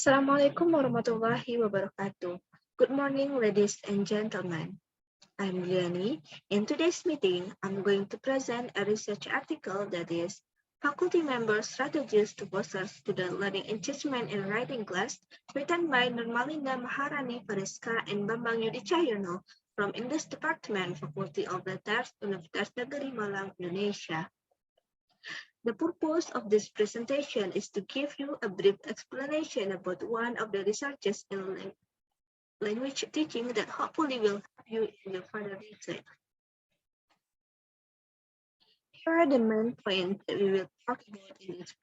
Assalamualaikum warahmatullahi wabarakatuh. Good morning, ladies and gentlemen. I'm Yuliani. In today's meeting, I'm going to present a research article that is Faculty Member Strategies to Foster Student Learning Engagement in Writing Class, written by Nurmalinda Maharani Pariska and Bambang Yudi Cahyono from English Department, Faculty of Letters, Universitas Negeri Malang, Indonesia. The purpose of this presentation is to give you a brief explanation about one of the researches in language teaching that hopefully will help you in your further research. Here are the main points that we will talk about in this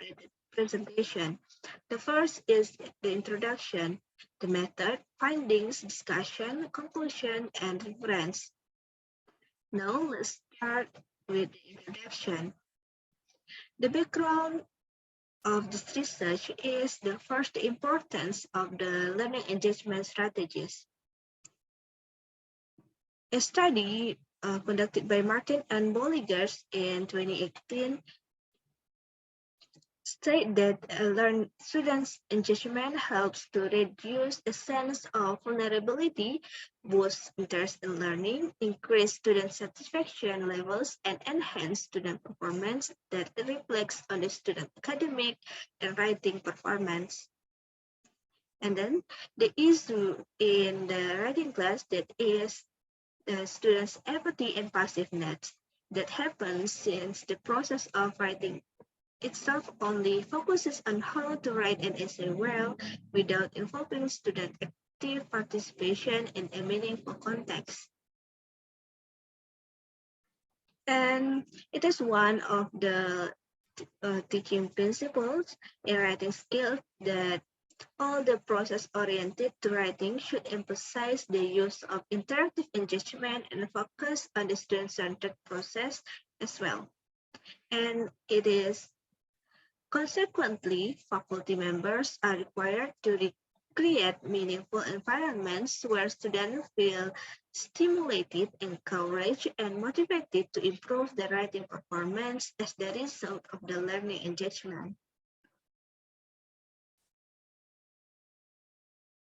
presentation. The first is the introduction, the method, findings, discussion, conclusion, and reference. Now let's start with the introduction. The background of this research is the first importance of the learning engagement strategies. A study conducted by Martin and Bolligers in 2018 state that students' engagement helps to reduce a sense of vulnerability, boost interest in learning, increase student satisfaction levels, and enhance student performance that reflects on the student academic and writing performance. And then the issue in the writing class that is the students' apathy and passiveness that happens since the process of writing itself only focuses on how to write an essay well without involving student active participation in a meaningful context. And it is one of the teaching principles in writing skills that all the process-oriented writing should emphasize the use of interactive engagement and focus on the student-centered process as well. And it is consequently, faculty members are required to create meaningful environments where students feel stimulated, encouraged, and motivated to improve their writing performance as the result of the learning engagement.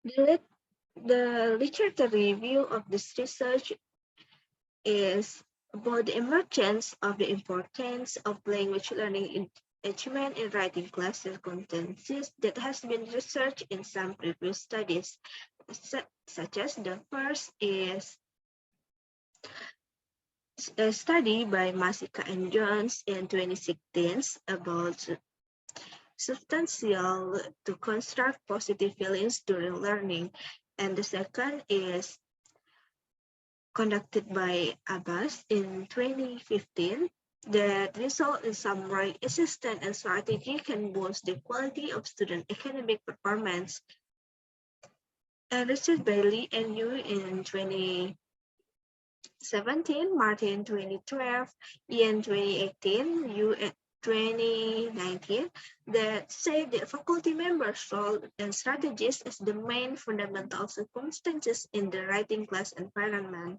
The literature review of this research is about the emergence of the importance of language learning engagement in writing class circumstances that has been researched in some previous studies, such as the first is a study by Masika and Jones in 2016 about substantial to construct positive feelings during learning. And the second is conducted by Abbas in 2015 that result in some writing assistance and strategy can boost the quality of student academic performance. And research by Lee and Yu in 2017, Martin 2012, Ian 2018, Yu 2019 that say that faculty members' role and strategies as the main fundamental circumstances in the writing class environment.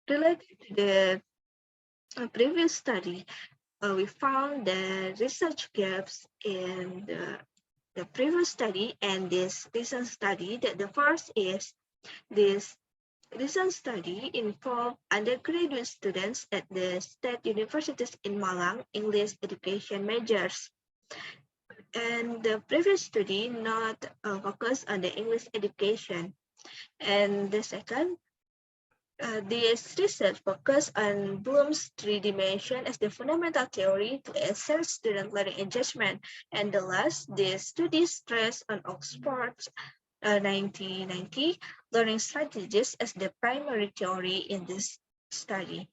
Related to the previous study, we found the research gaps in the previous study and this recent study. That the first is this recent study involved undergraduate students at the state universities in Malang English education majors. And the previous study not focused on the English education. And the second, this research focused on Bloom's three dimension as the fundamental theory to assess student learning engagement. And the last, this study stressed on Oxford's 1990 learning strategies as the primary theory in this study.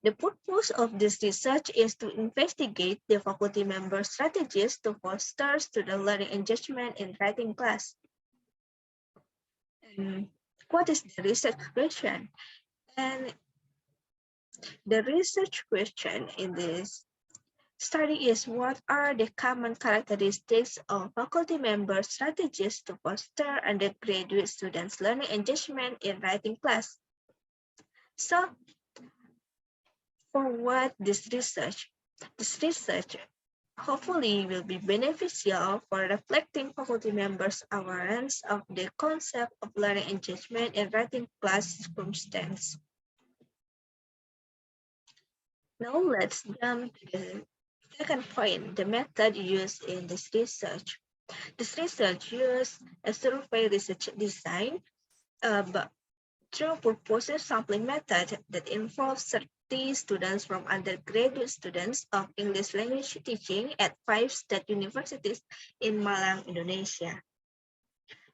The purpose of this research is to investigate the faculty member strategies to foster student learning engagement in writing class. And what is the research question? And the research question in this study is what are the common characteristics of faculty member strategies to foster undergraduate students' learning engagement in writing class? So, for what this research hopefully will be beneficial for reflecting faculty members' awareness of the concept of learning engagement in writing class circumstance. Now let's jump to the second point, the method used in this research. This research used a survey research design but through purposive sampling method that involves 30 students from undergraduate students of English language teaching at 5 state universities in Malang, Indonesia.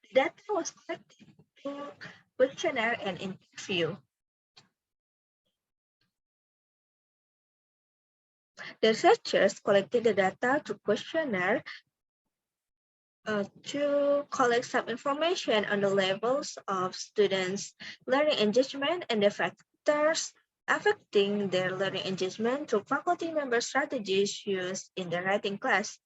The data was collected through questionnaire and interview. The researchers collected the data through questionnaire to collect some information on the levels of students' learning engagement and the factors affecting their learning engagement through faculty member strategies used in the writing class.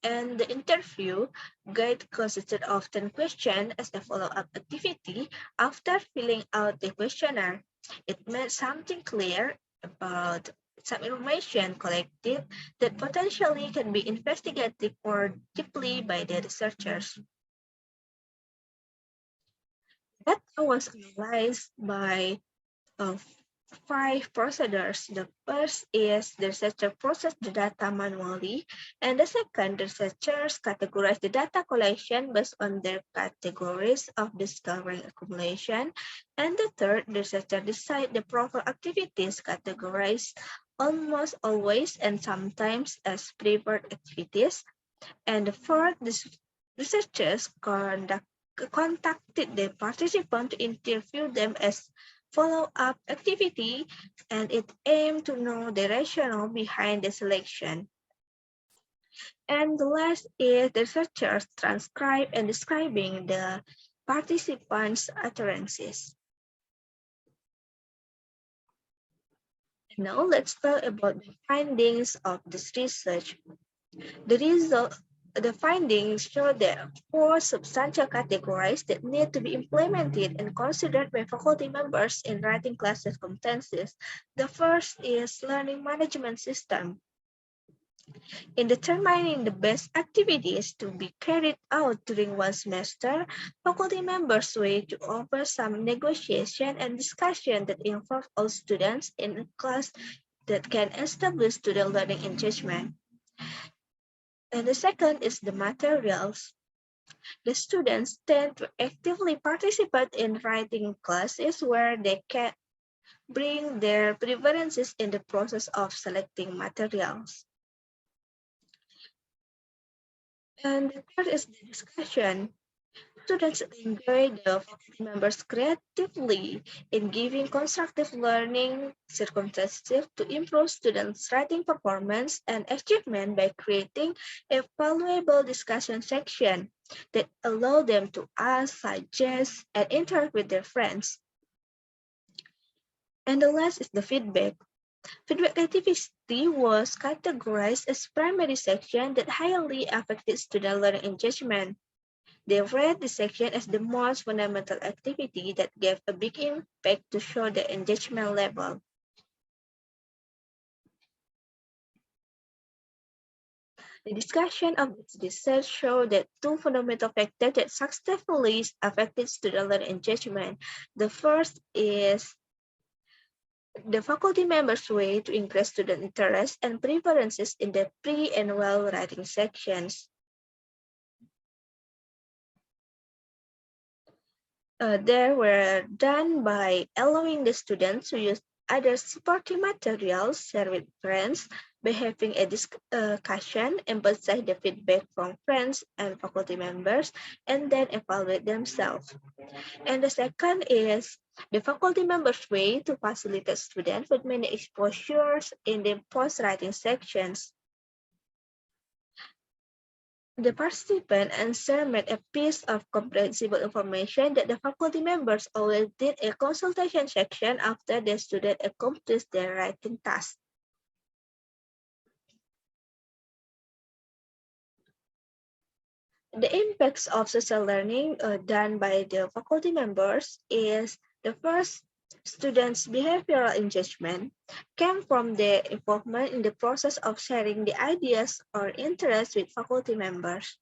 And the interview guide consisted of 10 questions as a follow-up activity after filling out the questionnaire. It made something clear about some information collected that potentially can be investigated more deeply by the researchers. That was analyzed by uh, 5 procedures. The first is the researcher process the data manually, and the second, the researchers categorize the data collection based on their categories of discovering accumulation, and the third, the researcher decide the proper activities categorized almost always and sometimes as preferred activities, and the fourth, the researchers contacted the participant to interview them as follow-up activity, and it aimed to know the rationale behind the selection. And the last is the researchers transcribe and describing the participants' utterances. Now let's talk about the findings of this research. The findings show there are 4 substantial categories that need to be implemented and considered by faculty members in writing class circumstances. The first is learning management system. In determining the best activities to be carried out during one semester, faculty members weigh to over some negotiation and discussion that involve all students in a class that can establish student learning engagement. And the second is the materials. The students tend to actively participate in writing classes where they can bring their preferences in the process of selecting materials. And the third is the discussion. Students engage the faculty members creatively in giving constructive learning circumstances to improve students' writing performance and achievement by creating a valuable discussion section that allow them to ask, suggest, and interact with their friends. And the last is the feedback. Feedback activity was categorized as primary section that highly affected student learning engagement. They read this section as the most fundamental activity that gave a big impact to show the engagement level. The discussion of this research showed that 2 fundamental factors that successfully affected student learning engagement. The first is the faculty members' way to increase student interest and preferences in the pre and well writing sections. They were done by allowing the students to use other supporting materials, share with friends, by having a discussion, emphasize the feedback from friends and faculty members, and then evaluate themselves. And the second is the faculty members' way to facilitate students with many exposures in the post-writing sections. The participant answered a piece of comprehensible information that the faculty members always did a consultation section after the student accomplished their writing task. The impacts of social learning done by the faculty members is the first, Students' behavioral engagement came from their involvement in the process of sharing the ideas or interests with faculty members.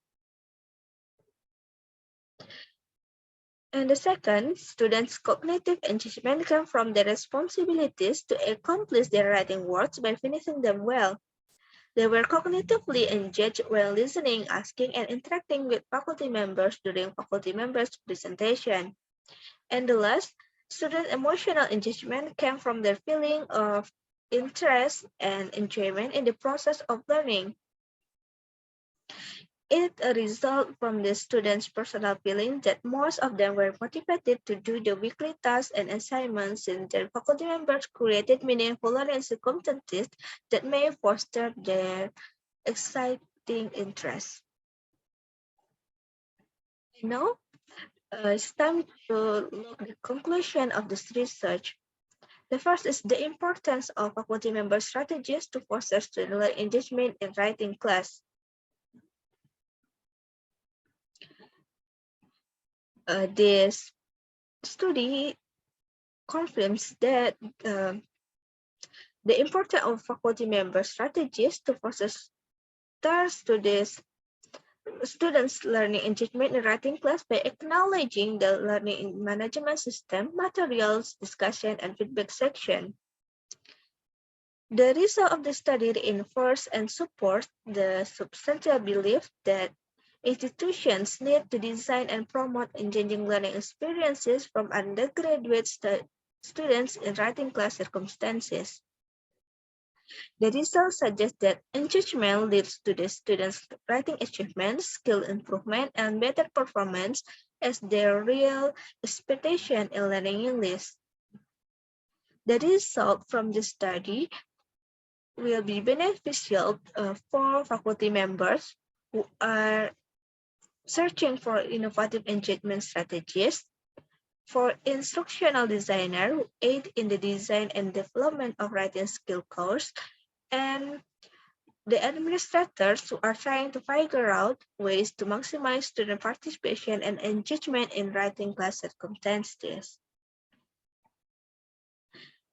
And the second, students' cognitive engagement came from their responsibilities to accomplish their writing works by finishing them well. They were cognitively engaged while listening, asking, and interacting with faculty members during faculty members' presentation. And the last, student emotional engagement came from their feeling of interest and enjoyment in the process of learning. It resulted from the students' personal feeling that most of them were motivated to do the weekly tasks and assignments since their faculty members created meaningful learning circumstances that may foster their exciting interest. Now, it's time to look at the conclusion of this research. The first is the importance of faculty member strategies to foster student engagement in writing class. This study confirms that the importance of faculty member strategies to foster students' learning engagement in writing class by acknowledging the learning management system, materials, discussion, and feedback section. The result of the study reinforces and supports the substantial belief that institutions need to design and promote engaging learning experiences from undergraduate students in writing class circumstances. The results suggest that engagement leads to the students' writing achievements, skill improvement, and better performance as their real expectation in learning English. The result from the study will be beneficial for faculty members who are searching for innovative engagement strategies, for instructional designers who aid in the design and development of writing skill course, and the administrators who are trying to figure out ways to maximize student participation and engagement in writing class circumstances.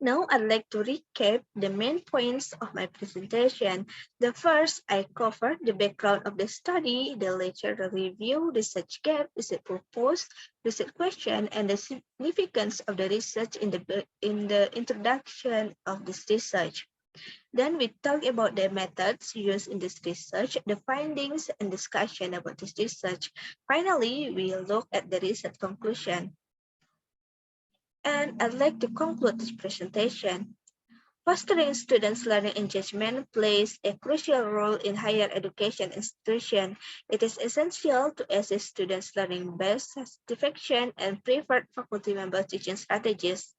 Now I'd like to recap the main points of my presentation. The first, I covered the background of the study, the literature review, research gap, research purpose, research question, and the significance of the research in the introduction of this research. Then we talk about the methods used in this research, the findings and discussion about this research. Finally, we'll look at the research conclusion. And I'd like to conclude this presentation. Fostering students' learning engagement plays a crucial role in higher education institutions. It is essential to assist students' learning best satisfaction and preferred faculty member teaching strategies.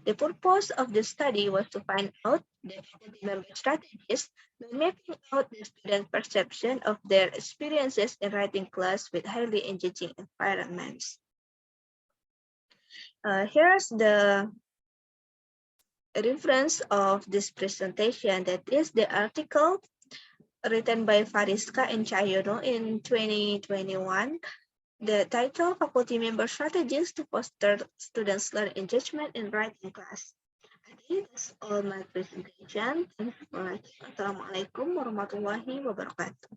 The purpose of the study was to find out the faculty member strategies by mapping out the student perception of their experiences in writing class with highly engaging environments. Here's the reference of this presentation, that is the article written by Fariska and Chayono in 2021. The title, Faculty Member Strategies to Foster Students' Learning Engagement in Writing Class. Okay, that's all my presentation. Thank you for watching. Assalamualaikum warahmatullahi wabarakatuh.